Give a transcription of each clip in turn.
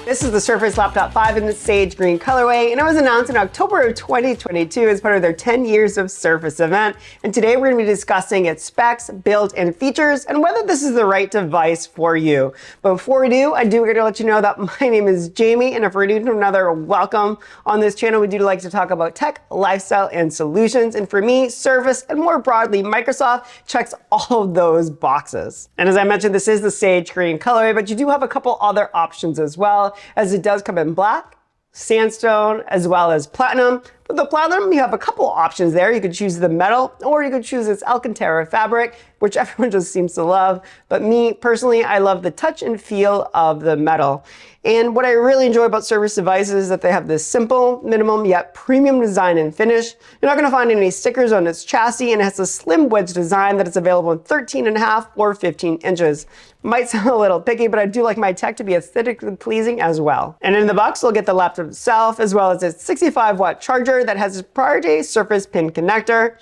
This is the Surface Laptop 5 in the sage green colorway, and it was announced in October of 2022 as part of their 10 years of Surface event. And today we're going to be discussing its specs, build, and features, and whether this is the right device for you. But before we do, I do want to let you know that my name is Jamie, and if we're new to another, welcome. On this channel, we do like to talk about tech, lifestyle, and solutions. And for me, Surface, and more broadly, Microsoft checks all of those boxes. And as I mentioned, this is the sage green colorway, but you do have a couple other options as well, as it does come in black, sandstone, as well as platinum. With the platinum, you have a couple options there. You could choose the metal, or you could choose this Alcantara fabric, which everyone just seems to love. But me, personally, I love the touch and feel of the metal. And what I really enjoy about Surface devices is that they have this simple, minimum, yet premium design and finish. You're not gonna find any stickers on its chassis, and it has a slim wedge design that is available in 13.5 or 15 inches. Might sound a little picky, but I do like my tech to be aesthetically pleasing as well. And in the box, you'll get the laptop itself, as well as its 65-watt charger that has a proprietary Surface pin connector.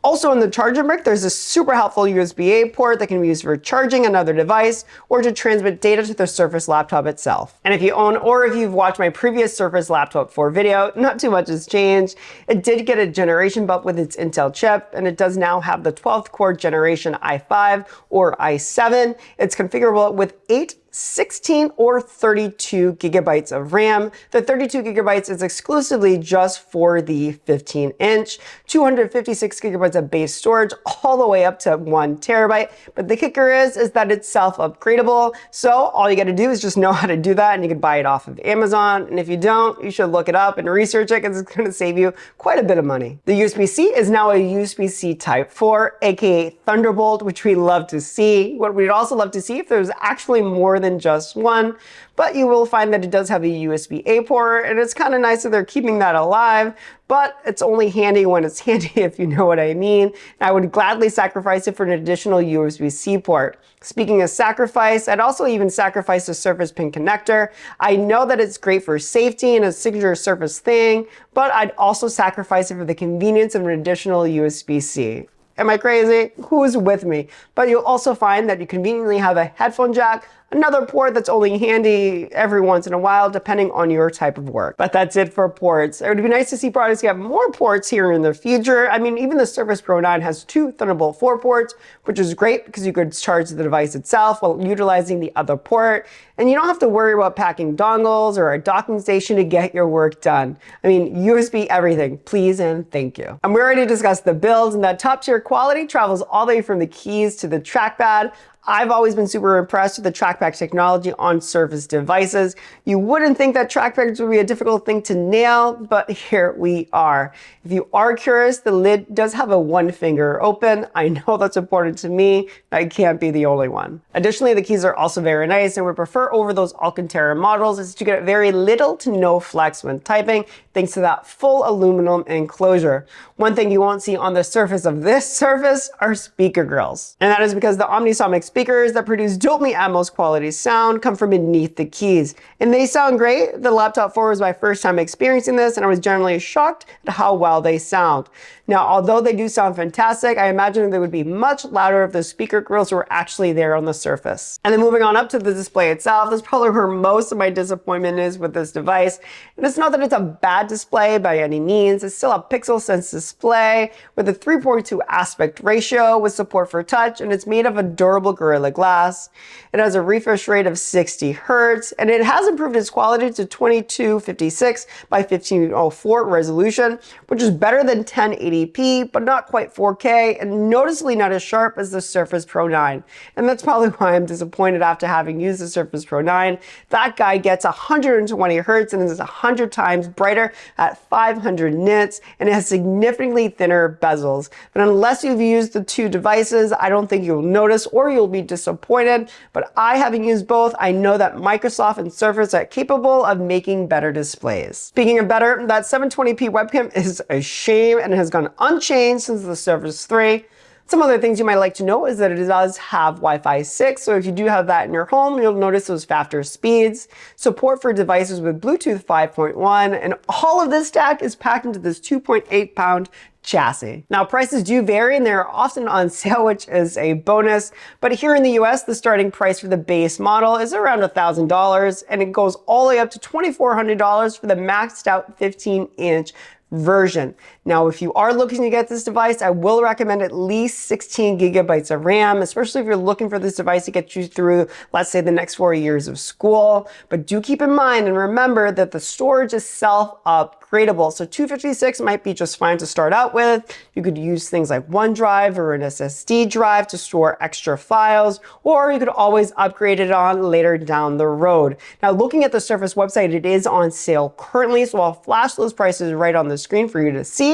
Also in the charger brick, there's a super helpful USB-A port that can be used for charging another device or to transmit data to the Surface laptop itself. And if you own or if you've watched my previous Surface Laptop 4 video, not too much has changed. It did get a generation bump with its Intel chip, and it does now have the 12th core generation i5 or i7. It's configurable with 8, 16 or 32 gigabytes of RAM. The 32 gigabytes is exclusively just for the 15-inch, 256 gigabytes of base storage, all the way up to 1 terabyte. But the kicker is that it's self-upgradable. So all you got to do is just know how to do that, and you can buy it off of Amazon. And if you don't, you should look it up and research it, because it's going to save you quite a bit of money. The USB-C is now a USB-C Type 4, aka Thunderbolt, which we love to see. What we'd also love to see if there's actually more than just one, but you will find that it does have a USB-A port, and it's kind of nice that they're keeping that alive, but it's only handy when it's handy, if you know what I mean. And I would gladly sacrifice it for an additional USB-C port. Speaking of sacrifice, I'd also even sacrifice the Surface pin connector. I know that it's great for safety and a signature Surface thing, but I'd also sacrifice it for the convenience of an additional USB-C. Am I crazy? Who's with me? But you'll also find that you conveniently have a headphone jack, another port that's only handy every once in a while, depending on your type of work. But that's it for ports. It would be nice to see products that have more ports here in the future. I mean, even the Surface Pro 9 has 2 Thunderbolt 4 ports, which is great because you could charge the device itself while utilizing the other port. And you don't have to worry about packing dongles or a docking station to get your work done. I mean, USB everything, please and thank you. And we already discussed the builds, and that top tier quality travels all the way from the keys to the trackpad. I've always been super impressed with the Trackpad technology on Surface devices. You wouldn't think that trackpads would be a difficult thing to nail, but here we are. If you are curious, the lid does have a 1-finger open. I know that's important to me. I can't be the only one. Additionally, the keys are also very nice, and would prefer over those Alcantara models is you get very little to no flex when typing, thanks to that full aluminum enclosure. One thing you won't see on the surface of this Surface are speaker grills. And that is because the Omnisonic speakers that produce Dolby Atmos quality sound come from beneath the keys. And they sound great. The Laptop 4 was my first time experiencing this, and I was generally shocked at how well they sound. Now, although they do sound fantastic, I imagine they would be much louder if the speaker grills were actually there on the Surface. And then moving on up to the display itself, that's probably where most of my disappointment is with this device. And it's not that it's a bad display by any means. It's still a pixel sense display with a 3.2 aspect ratio with support for touch, and it's made of a durable Gorilla Glass. It has a refresh rate of 60 Hz, and it has improved its quality to 2256 by 1504 resolution, which is better than 1080p, but not quite 4K, and noticeably not as sharp as the Surface Pro 9. And that's probably why I'm disappointed after having used the Surface Pro 9. That guy gets 120 Hz and is 100 times brighter at 500 nits, and it has significantly thinner bezels. But unless you've used the two devices, I don't think you'll notice or you'll be disappointed. But I, having used both, I know that Microsoft and Surface are capable of making better displays. Speaking of better, that 720p webcam is a shame and has gone unchanged since the Surface 3. Some other things you might like to know is that it does have Wi-Fi 6, so if you do have that in your home, you'll notice those faster speeds. Support for devices with Bluetooth 5.1, and all of this stack is packed into this 2.8-pound chassis. Now, prices do vary and they're often on sale, which is a bonus. But here in the US, the starting price for the base model is around $1,000 and it goes all the way up to $2,400 for the maxed out 15-inch version. Now, if you are looking to get this device, I will recommend at least 16 gigabytes of RAM, especially if you're looking for this device to get you through, let's say, the next 4 years of school. But do keep in mind and remember that the storage is self-upgradable. So 256 might be just fine to start out with. You could use things like OneDrive or an SSD drive to store extra files, or you could always upgrade it on later down the road. Now, looking at the Surface website, it is on sale currently, so I'll flash those prices right on the screen for you to see.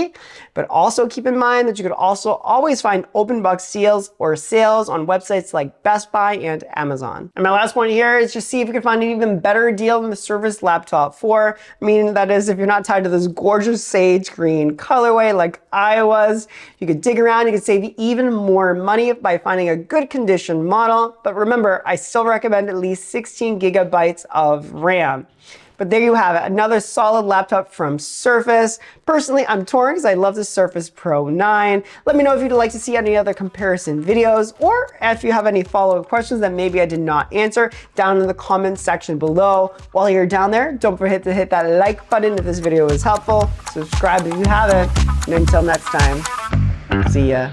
But also keep in mind that you could also always find open box deals or sales on websites like Best Buy and Amazon. And my last point here is just see if you can find an even better deal than the Surface Laptop 4. Meaning that is, if you're not tied to this gorgeous sage green colorway like I was, you could dig around, you could save even more money by finding a good condition model. But remember, I still recommend at least 16 gigabytes of RAM. But there you have it, another solid laptop from Surface. Personally, I'm torn because I love the Surface Pro 9. Let me know if you'd like to see any other comparison videos, or if you have any follow-up questions that maybe I did not answer down in the comments section below. While you're down there, don't forget to hit that like button if this video was helpful. Subscribe if you haven't. And until next time, see ya.